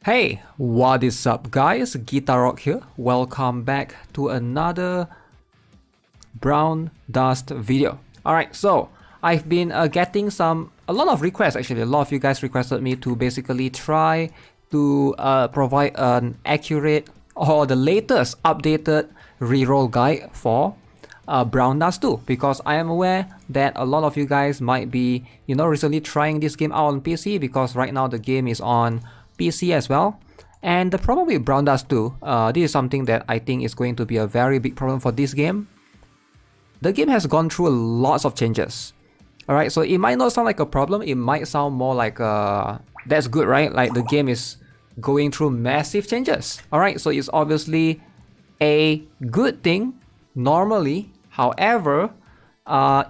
Hey, what is up guys? GuitarRock here. Welcome back to another brown dust video. Alright, so I've been getting a lot of requests actually. A lot of you guys requested me to basically try to provide an accurate or the latest updated reroll guide for Brown Dust 2, because I am aware that a lot of you guys might be, recently trying this game out on PC, because right now the game is on PC as well. And the problem with Brown Dust 2, this is something that I think is going to be a very big problem for this game. The game has gone through lots of changes. Alright, so it might not sound like a problem, it might sound more like that's good, right? Like the game is going through massive changes. Alright, so it's obviously a good thing normally. However,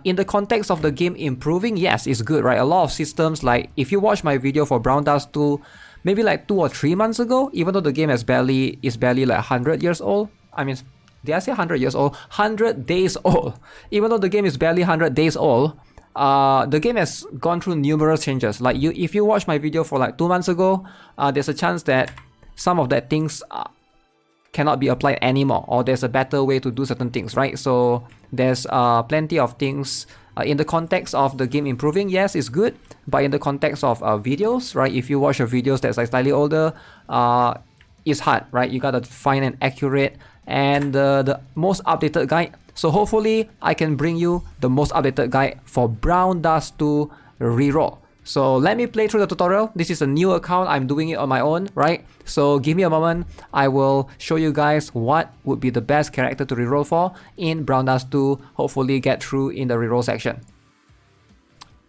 in the context of the game improving, yes, it's good, right? A lot of systems, like if you watch my video for Brown Dust 2, maybe like 2 or 3 months ago, even though the game is barely like 100 years old. I mean, did I say 100 years old? 100 days old. Even though the game is barely 100 days old, the game has gone through numerous changes. Like if you watch my video for like 2 months ago, there's a chance that some of that things cannot be applied anymore, or there's a better way to do certain things, right? So there's plenty of things in the context of the game improving. Yes, it's good, but in the context of videos, right? If you watch your videos that's like slightly older, it's hard, right? You gotta find an accurate and the most updated guide. So hopefully I can bring you the most updated guide for Brown Dust 2 reroll. So let me play through the tutorial. This is a new account, I'm doing it on my own, right? So give me a moment, I will show you guys what would be the best character to reroll for in Brown Dust 2, hopefully get through in the reroll section.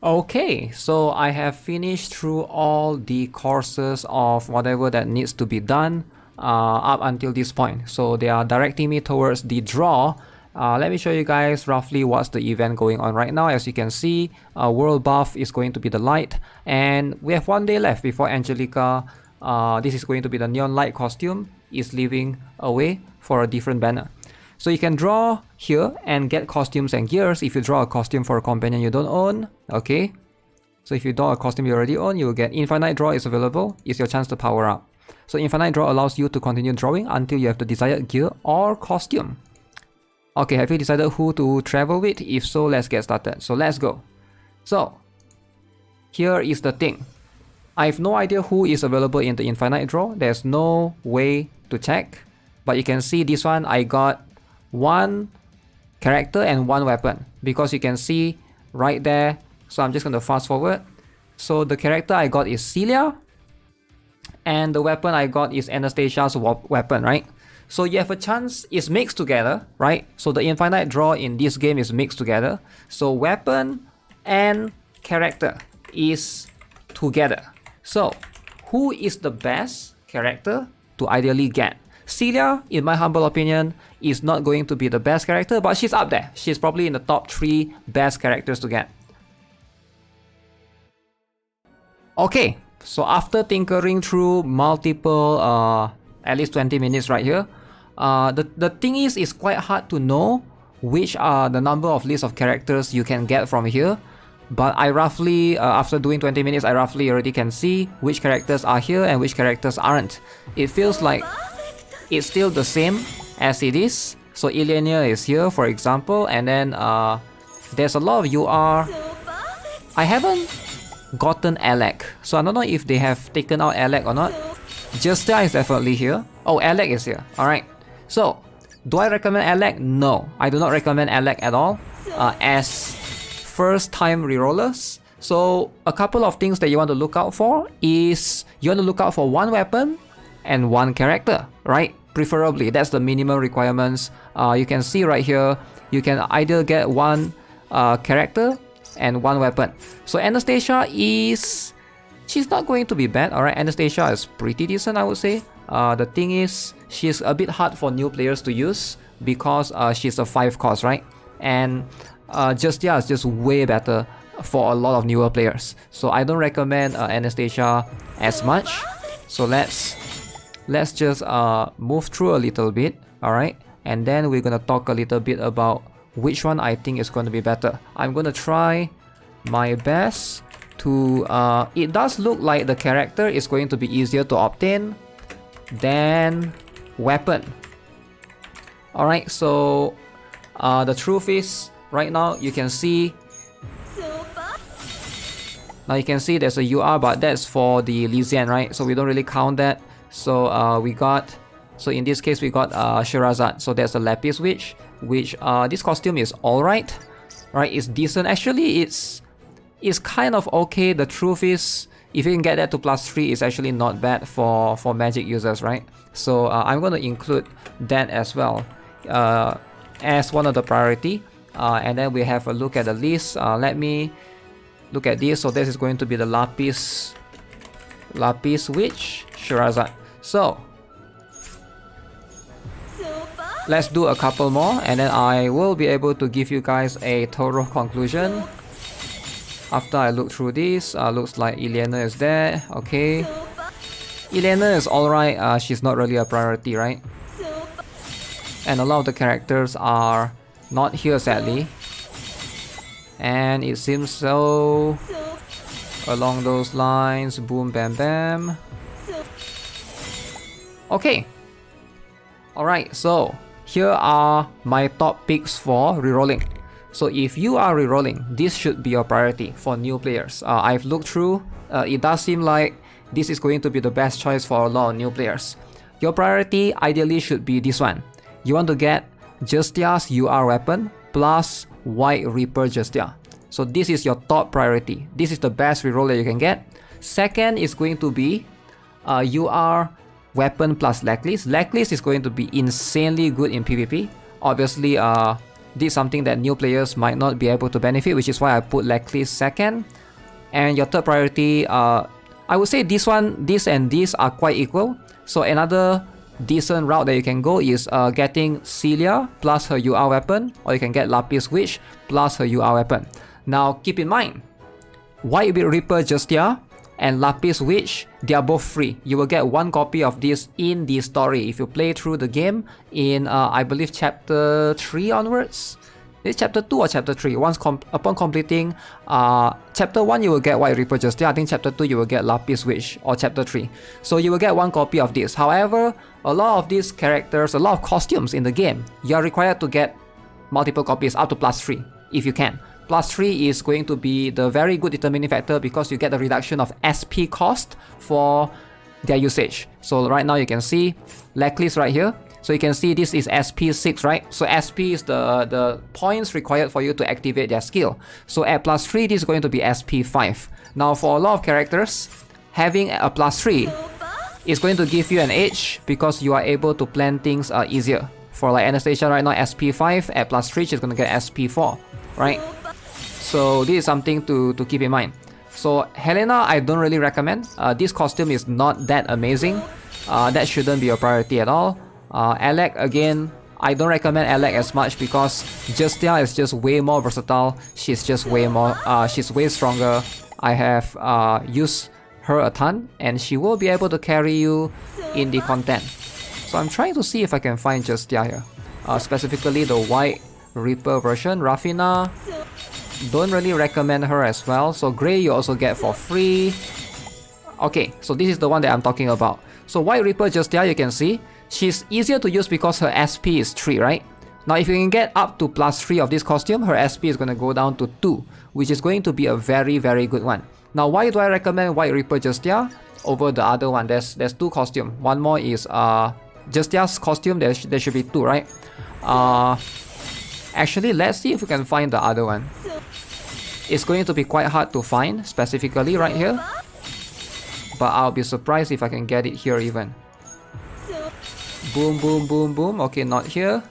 Okay, so I have finished through all the courses of whatever that needs to be done up until this point. So they are directing me towards the draw. Let me show you guys roughly what's the event going on right now. As you can see, world buff is going to be the light, and we have 1 day left before Angelica, this is going to be the neon light costume, is leaving away for a different banner. So you can draw here and get costumes and gears if you draw a costume for a companion you don't own. Okay, so if you draw a costume you already own, you will get infinite draw is available. It's your chance to power up. So infinite draw allows you to continue drawing until you have the desired gear or costume. Okay, have you decided who to travel with? If so, let's get started. So let's go. So here is the thing. I have no idea who is available in the infinite draw. There's no way to check. But you can see this one, I got 1 character and 1 weapon, because you can see right there. So I'm just going to fast forward. So the character I got is Celia, and the weapon I got is Anastasia's weapon, right? So you have a chance, it's mixed together, right? So the infinite draw in this game is mixed together. So weapon and character is together. So who is the best character to ideally get? Celia, in my humble opinion, is not going to be the best character, but she's up there. She's probably in the top 3 best characters to get. Okay, so after tinkering through multiple, at least 20 minutes right here, the thing is, it's quite hard to know which are the number of list of characters you can get from here. But I roughly, after doing 20 minutes, I roughly already can see which characters are here and which characters aren't. It feels like it's still the same as it is. So Ilenia is here, for example, and then there's a lot of UR. I haven't gotten Alec, so I don't know if they have taken out Alec or not. Justia is definitely here. Oh, Alec is here. Alright. So, do I recommend Alec? No, I do not recommend Alec at all as first time rerollers. So, a couple of things that you want to look out for is you want to look out for 1 weapon and 1 character, right? Preferably, that's the minimum requirements. You can see right here, you can either get 1 character and 1 weapon. So Anastasia is... she's not going to be bad, alright? Anastasia is pretty decent, I would say. The thing is, she's a bit hard for new players to use because she's a 5 cost, right? And Justia is just way better for a lot of newer players. So I don't recommend Anastasia as much. So let's just move through a little bit, alright? And then we're gonna talk a little bit about which one I think is going to be better. I'm gonna try my best to it does look like the character is going to be easier to obtain than weapon. Alright, so the truth is, right now you can see there's a UR, but that's for the Lysian, right? So we don't really count that. So in this case we got Sherazad, so that's the Lapis Witch, which this costume is alright, right? It's decent. Actually, it's kind of okay. The truth is, if you can get that to +3, it's actually not bad for magic users, right? So I'm going to include that as well as one of the priority. And then we have a look at the list. Let me look at this. So this is going to be the Lapis Witch, Sherazad. So let's do a couple more, and then I will be able to give you guys a total conclusion. After I look through this, looks like Elena is there. Okay, Elena is alright. She's not really a priority, right? And a lot of the characters are not here, sadly. And it seems so along those lines. Boom, bam, bam. Okay. Alright, so here are my top picks for rerolling. So if you are rerolling, this should be your priority for new players. I've looked through, it does seem like this is going to be the best choice for a lot of new players. Your priority ideally should be this one. You want to get Justia's UR weapon plus White Reaper Justia. So this is your top priority. This is the best reroll that you can get. Second is going to be UR weapon plus Lecklist. Lecklist is going to be insanely good in PvP. Obviously, this is something that new players might not be able to benefit, which is why I put Lecklist second. And your third priority, I would say this one, this and this are quite equal. So another decent route that you can go is getting Celia plus her UR weapon, or you can get Lapis Witch plus her UR weapon. Now keep in mind, White Reaper Justia and Lapis Witch, they are both free. You will get one copy of this in the story if you play through the game in I believe chapter 3 onwards. It's chapter 2 or chapter 3. Upon completing chapter 1, you will get White Reaper Justia. I think chapter 2 you will get Lapis Witch, or chapter 3. So you will get one copy of this. However, a lot of these characters, a lot of costumes in the game, you are required to get multiple copies up to +3 if you can. +3 is going to be the very good determining factor because you get the reduction of SP cost for their usage. So right now you can see Lecklist right here. So you can see this is SP 6, right? So SP is the points required for you to activate their skill. So at +3, this is going to be SP 5. Now for a lot of characters, having a +3 is going to give you an edge because you are able to plan things easier. For like Anastasia right now, SP 5, at +3 she's going to get SP 4, right? So this is something to keep in mind. So Helena, I don't really recommend. This costume is not that amazing. That shouldn't be a priority at all. Alec, again, I don't recommend Alec as much because Justia is just way more versatile. She's just way more, she's way stronger. I have used her a ton and she will be able to carry you in the content. So I'm trying to see if I can find Justia here. Specifically the White Reaper version. Rafina, don't really recommend her as well. So Grey you also get for free. Okay, so this is the one that I'm talking about. So White Reaper Justia, you can see, she's easier to use because her SP is 3, right? Now if you can get up to +3 of this costume, her SP is going to go down to 2, which is going to be a very, very good one. Now why do I recommend White Reaper Justia over the other one? There's two costumes. One more is Justia's costume, there should be 2, right? Actually, let's see if we can find the other one. It's going to be quite hard to find, specifically right here. But I'll be surprised if I can get it here even. Boom, boom, boom, boom. Okay, not here.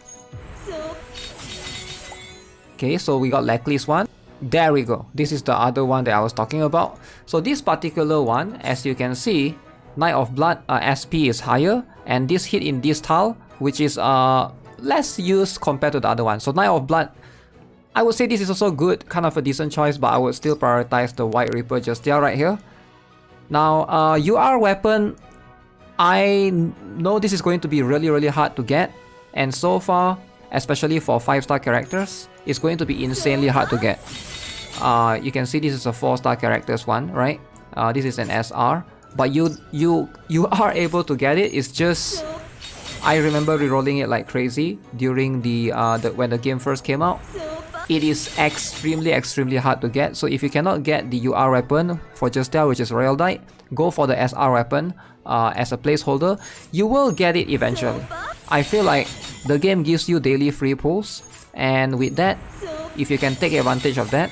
Okay, so we got Lecklist one. There we go. This is the other one that I was talking about. So this particular one, as you can see, Knight of Blood SP is higher. And this hit in this tile, which is less used compared to the other one. So Knight of Blood, I would say this is also good, kind of a decent choice, but I would still prioritize the White Reaper Justia right here. Now, UR weapon, I know this is going to be really, really hard to get. And so far, especially for 5-star characters, it's going to be insanely hard to get. You can see this is a 4-star characters one, right? This is an SR, but you are able to get it. It's just I remember re-rolling it like crazy during the when the game first came out. It is extremely hard to get. So if you cannot get the UR weapon for Justia, which is Royal Die, go for the SR weapon as a placeholder. You will get it eventually. I feel like the game gives you daily free pulls, and with that, if you can take advantage of that.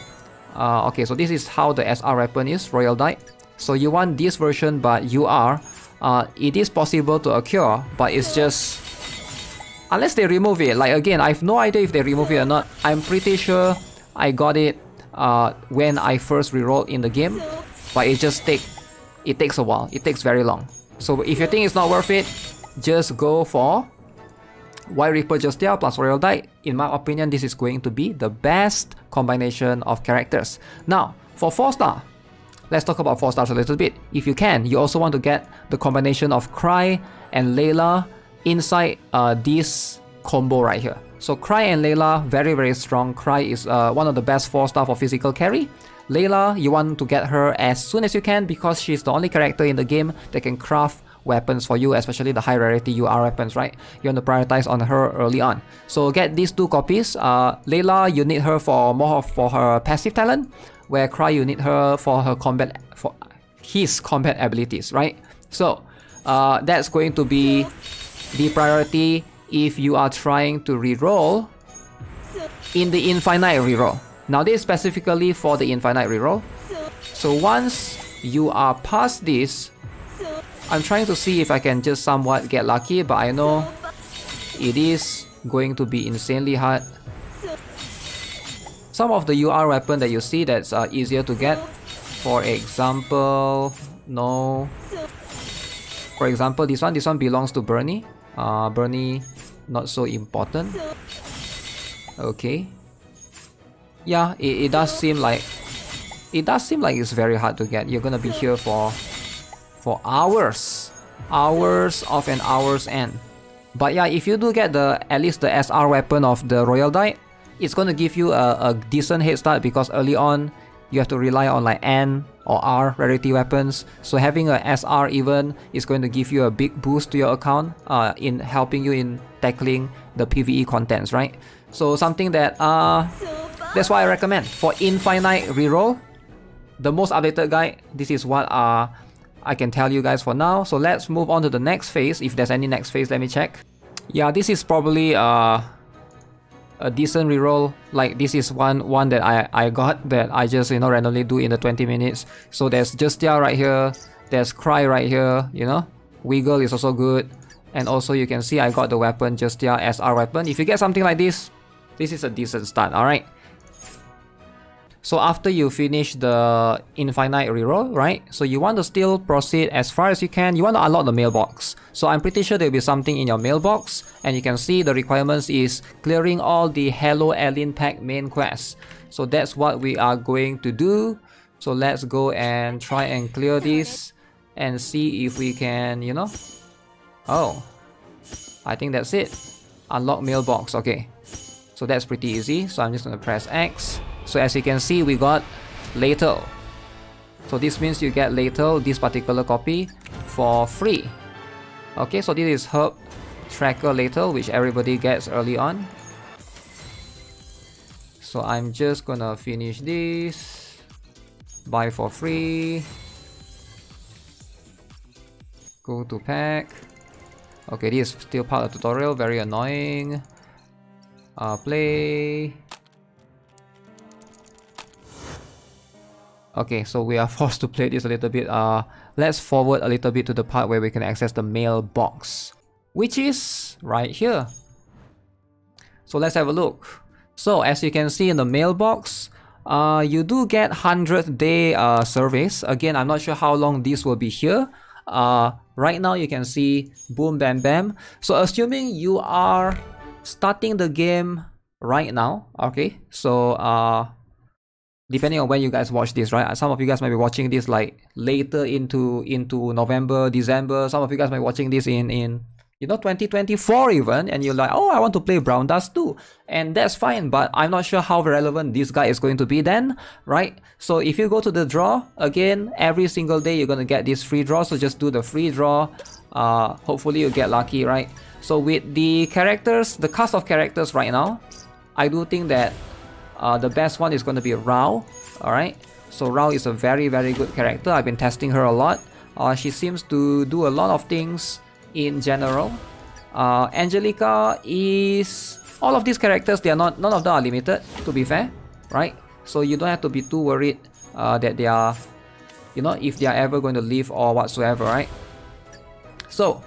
Okay, so this is how the SR weapon is, Royal Die. So you want this version, but UR, it is possible to occur, but it's just unless they remove it. Like again, I have no idea if they remove it or not. I'm pretty sure I got it when I first rerolled in the game, but it takes a while. It takes very long. So if you think it's not worth it, just go for White Reaper Justia plus Royal Die. In my opinion, this is going to be the best combination of characters. Now, for 4-star, let's talk about 4 stars a little bit. If you can, you also want to get the combination of Cry and Layla inside this combo right here. So Cry and Layla, very strong. Cry is one of the best 4-star for physical carry. Layla, you want to get her as soon as you can because she's the only character in the game that can craft weapons for you, especially the high rarity UR weapons, right? You want to prioritize on her early on. So get these 2 copies. Layla, you need her for more for her passive talent, where Cry, you need her for her combat, for his combat abilities, right? So that's going to be the priority if you are trying to reroll in the infinite reroll. Now this is specifically for the infinite reroll. So once you are past this, I'm trying to see if I can just somewhat get lucky, but I know it is going to be insanely hard. Some of the UR weapon that you see that's easier to get, for example, for example, this one belongs to Bernie. Bernie, not so important. Okay. Yeah, it does seem like it's very hard to get. You're gonna be here for hours of an hour's end. But yeah, if you do get at least the SR weapon of the Royal Die, it's gonna give you a decent head start because early on you have to rely on like N or R rarity weapons. So having a SR even is going to give you a big boost to your account in helping you in tackling the PvE contents, right? So something that that's why I recommend for infinite reroll, the most updated guide. This is what I can tell you guys for now. So let's move on to the next phase. If there's any next phase, let me check. Yeah, this is probably a decent reroll. Like this is one that I got that I just randomly do in the 20 minutes. So there's Justia right here, there's Cry right here, Wiggle is also good, and also you can see I got the weapon Justia SR weapon. If you get something like this is a decent start. Alright, so after you finish the infinite reroll, right, so you want to still proceed as far as you can. You want to unlock the mailbox. So I'm pretty sure there'll be something in your mailbox, and you can see the requirements is clearing all the Hello Alien Pack main quests. So that's what we are going to do. So let's go and try and clear this and see if we can, oh, I think that's it. Unlock mailbox. Okay, so that's pretty easy. So I'm just gonna press X. So as you can see, we got Lethal. So this means you get Lethal, this particular copy, for free. Okay, so this is Herb Tracker Lethal, which everybody gets early on. So I'm just gonna finish this. Buy for free. Go to pack. Okay, this is still part of the tutorial, very annoying. Play. Okay, so we are forced to play this a little bit. Let's forward a little bit to the part where we can access the mailbox, which is right here. So let's have a look. So as you can see in the mailbox, you do get 100th day service. Again, I'm not sure how long this will be here. Right now you can see boom bam bam. So assuming you are starting the game right now, okay, so depending on when you guys watch this, right? Some of you guys might be watching this like later into November, December. Some of you guys might be watching this in 2024 even, and you're like, oh, I want to play Brown Dust too, and that's fine, but I'm not sure how relevant this guy is going to be then, right? So if you go to the draw, again, every single day you're going to get this free draw, so just do the free draw. Hopefully you get lucky, right? So with the characters, the cast of characters right now, I do think that the best one is going to be Rao, alright? So Rao is a very, very good character. I've been testing her a lot. She seems to do a lot of things in general. Angelica is... all of these characters, none of them are limited, to be fair, right? So you don't have to be too worried that they are, if they are ever going to leave or whatsoever, right? So,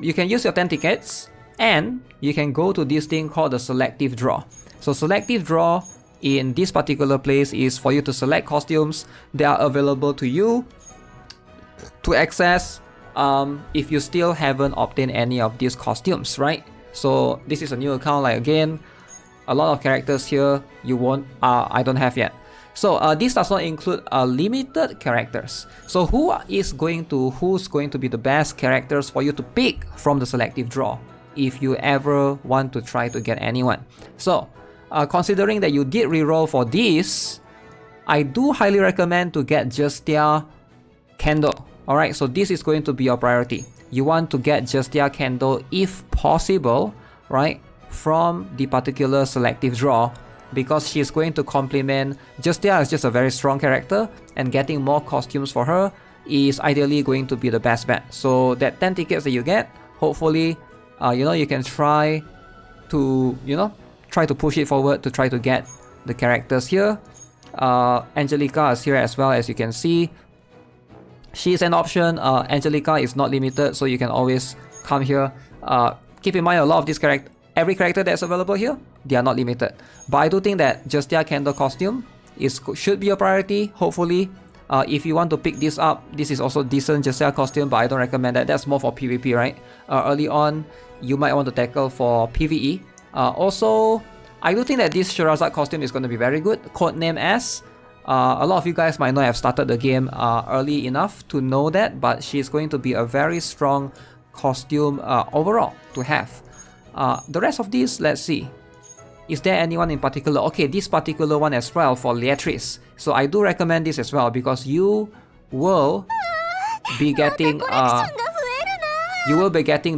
you can use your 10 tickets and you can go to this thing called the Selective Draw. So Selective Draw in this particular place is for you to select costumes that are available to you to access if you still haven't obtained any of these costumes, right? So this is a new account, like again, a lot of characters here you won't, I don't have yet. So this does not include limited characters. So who's going to be the best characters for you to pick from the Selective Draw if you ever want to try to get anyone? So considering that you did reroll for this, I do highly recommend to get Justia Candle. Alright, so this is going to be your priority. You want to get Justia Candle if possible, right, from the particular Selective Draw, because she's going to complement... Justia is just a very strong character, and getting more costumes for her is ideally going to be the best bet. So that 10 tickets that you get, hopefully, you can try to, try to push it forward to try to get the characters here. Angelica is here as well, as you can see. She's an option. Angelica is not limited, so you can always come here. Keep in mind, a lot of these every character that's available here, they are not limited. But I do think that Justia Candle costume should be a priority, hopefully. If you want to pick this up, this is also decent Justia costume, but I don't recommend that. That's more for PvP, right? Early on, you might want to tackle for PvE. Also, I do think that this Sherazade costume is going to be very good. Codename S. A lot of you guys might not have started the game early enough to know that, but she's going to be a very strong costume overall to have. The rest of these, let's see. Is there anyone in particular? Okay, this particular one as well for Leatrice. So I do recommend this as well because you will be getting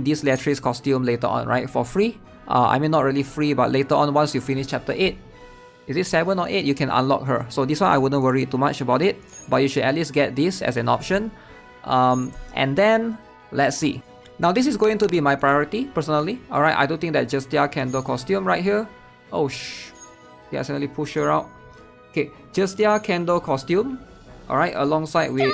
this Leatrice costume later on, right? For free. I mean, not really free, but later on, once you finish chapter 8, is it 7 or 8? You can unlock her. So this one I wouldn't worry too much about it, but you should at least get this as an option. And then let's see. Now this is going to be my priority personally. Alright, I do think that Justia Candle costume right here. Oh they accidentally push her out. Okay, Justia Candle costume. Alright, alongside with...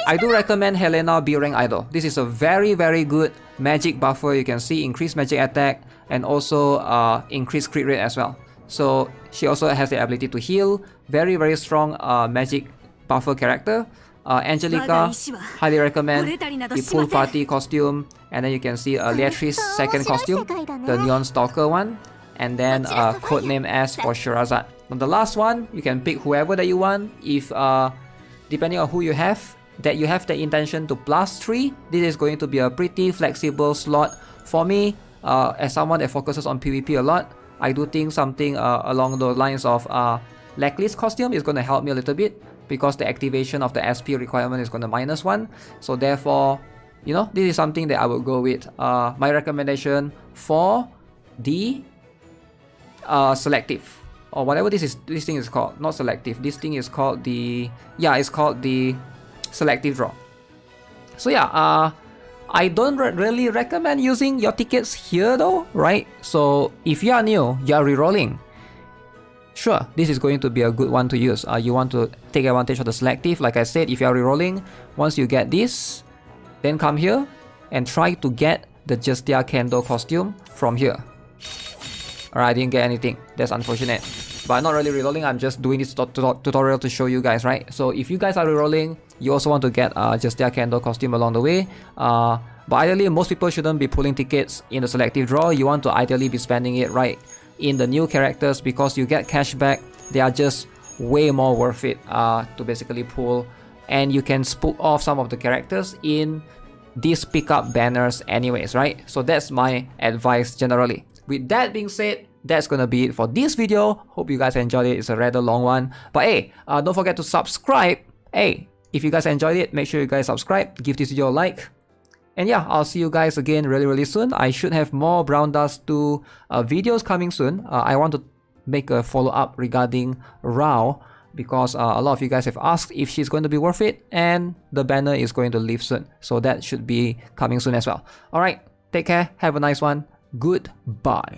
I do recommend Helena B rank idol. This is a very, very good magic buffer. You can see increased magic attack and also increased crit rate as well. So she also has the ability to heal. Very, very strong magic buffer character. Angelica, highly recommend the pool party costume. And then you can see Leatrice second costume, the Neon Stalker one. And then codename S for Sherazade. On the last one, you can pick whoever that you want. If depending on who you have, that you have the intention to plus 3, this is going to be a pretty flexible slot. For me, as someone that focuses on PvP a lot, I do think something along those lines of Lacklist costume is going to help me a little bit, because the activation of the SP requirement is going to -1. So therefore, this is something that I will go with. My recommendation for the Selective, or whatever this thing is called. Not Selective. This thing is called the... yeah, it's called the Selective Draw. So yeah, I don't really recommend using your tickets here though, right? So if you are new, you are rerolling, sure, this is going to be a good one to use. You want to take advantage of the Selective. Like I said, if you are rerolling, once you get this, then come here and try to get the Justia Candle costume from here. Alright, I didn't get anything. That's unfortunate. But I'm not really rerolling, I'm just doing this tutorial to show you guys, right? So if you guys are rerolling, you also want to get Justia Candle costume along the way. But ideally, most people shouldn't be pulling tickets in the Selective Draw. You want to ideally be spending it right in the new characters, because you get cashback. They are just way more worth it to basically pull. And you can spook off some of the characters in these pickup banners anyways, right? So that's my advice generally. With that being said, that's gonna be it for this video. Hope you guys enjoyed it. It's a rather long one, but hey, don't forget to subscribe. Hey, if you guys enjoyed it, make sure you guys subscribe, give this video a like. And yeah, I'll see you guys again really soon. I should have more Brown Dust 2 videos coming soon. I want to make a follow-up regarding REROLL, because a lot of you guys have asked if she's going to be worth it, and the banner is going to leave soon. So that should be coming soon as well. Alright, take care, have a nice one, goodbye.